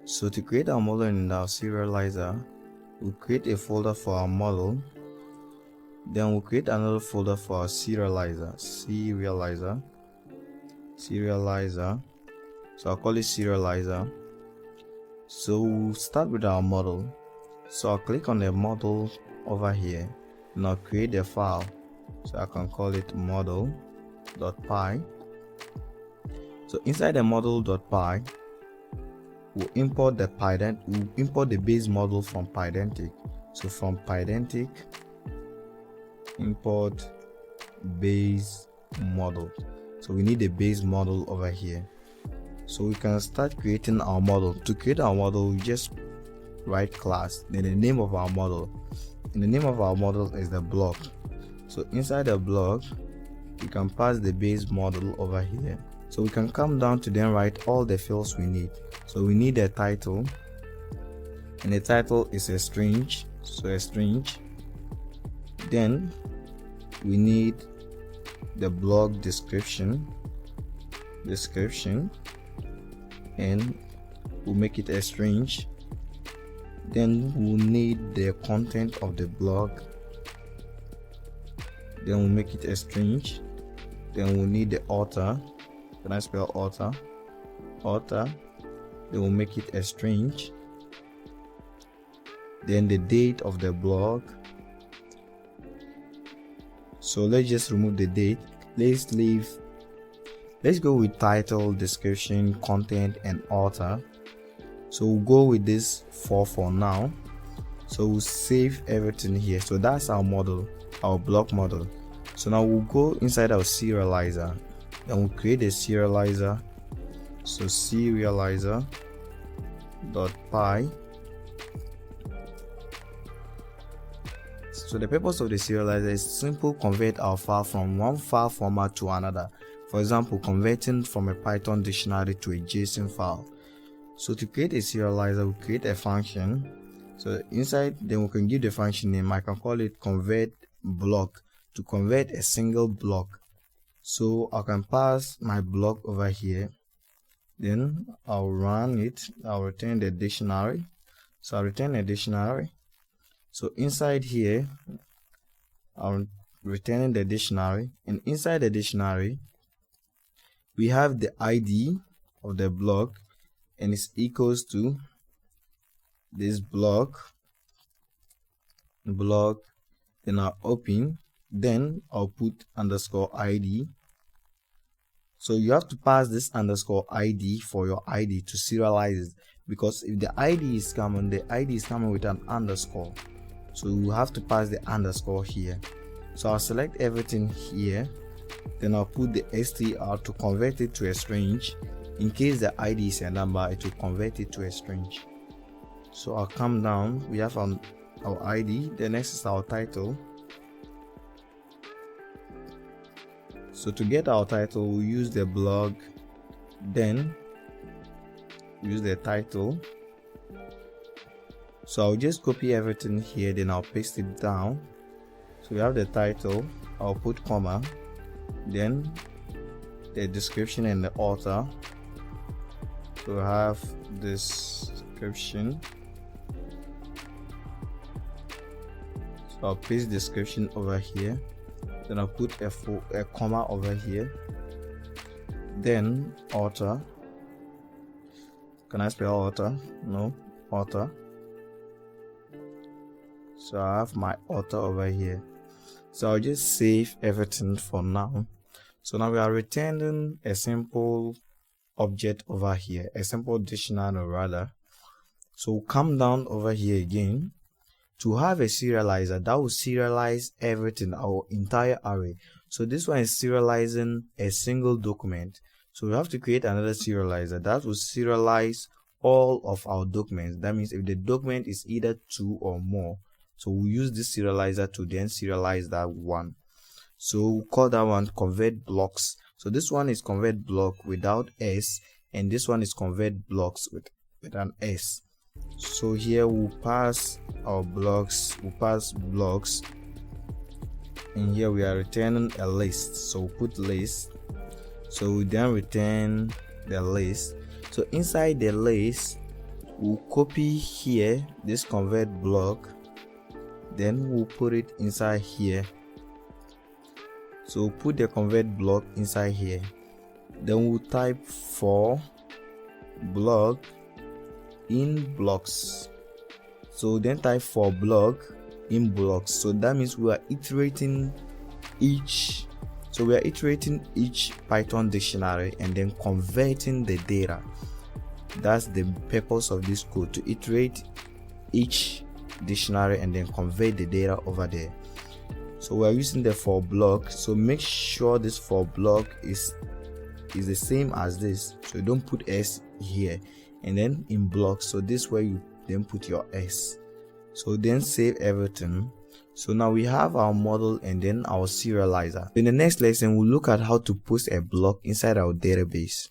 So to create our model in our serializer, we'll create a folder for our model, then we'll create another folder for our serializer. So I'll call it serializer. So we'll start with our model. So I'll click on the model over here and I'll create a file. So I can call it model.py. So inside the model.py, we'll import the base model from Pydantic. So from Pydantic, import base model. So we need a base model over here. So we can start creating our model. To create our model, we just write class, then the name of our model. And the name of our model is the block. So inside the block, we can pass the base model over here. So we can come down to then write all the fields we need. So we need a title, and the title is a string. So a string. Then we need the block description, and we'll make it a string. Then we'll need the content of the block, then we'll make it a string. Then we'll need the author. Can I spell author? Then we'll make it a string. Then the date of the block. So let's just remove the date. Let's go with title, description, content, and author. So we'll go with this 4 for now. So we'll save everything here. So that's our model, our block model. So now we'll go inside our serializer, then we'll create a serializer. So serializer.py. So the purpose of the serializer is simple convert our file from one file format to another. For example, converting from a Python dictionary to a JSON file. So to create a serializer, we create a function. So inside, then we can give the function name. I can call it convert block, to convert a single block. So I can pass my block over here. Then I'll run it. I'll return the dictionary. So I'll return a dictionary. So inside here, I'm returning the dictionary, and inside the dictionary, we have the ID of the block, and it's equals to this block, then I'll open, then I'll put underscore ID. So you have to pass this underscore ID for your ID to serialize it, because if the ID is coming, the ID is coming with an underscore. So you have to pass the underscore here. So I'll select everything here, then I'll put the str to convert it to a string. In case the ID is a number, it will convert it to a string. So I'll come down. We have our ID. The next is our title. So to get our title, we'll use the blog, then use the title. So I'll just copy everything here, then I'll paste it down. So we have the title, I'll put comma, then the description and the author. So we have this description. So I'll paste description over here, then I'll put a comma over here, then author. Can I spell author? No, author. So I have my author over here. So I'll just save everything for now. So now we are returning a simple object over here, a simple dictionary rather. So we'll come down over here again to have a serializer that will serialize everything, our entire array. So this one is serializing a single document. So we have to create another serializer that will serialize all of our documents. That means if the document is either 2 or more, so we'll use this serializer to then serialize that one. So we'll call that one convert blocks. So this one is convert block without S, and this one is convert blocks with an S. So here we'll pass our blocks, and here we are returning a list. So we'll put list. So we then return the list. So inside the list, we'll copy here this convert block, then we'll put it inside here. So we'll put the convert block inside here, then we'll type for block in blocks. So then type for block in blocks. So that means we are iterating each Python dictionary and then converting the data. That's the purpose of this code, to iterate each dictionary and then convert the data over there. So we are using the for block, so make sure this for block is the same as this, so don't put s here, and then in blocks, so this way you then put your s. So then save everything. So now we have our model and then our serializer. In the next lesson, we'll look at how to post a block inside our database.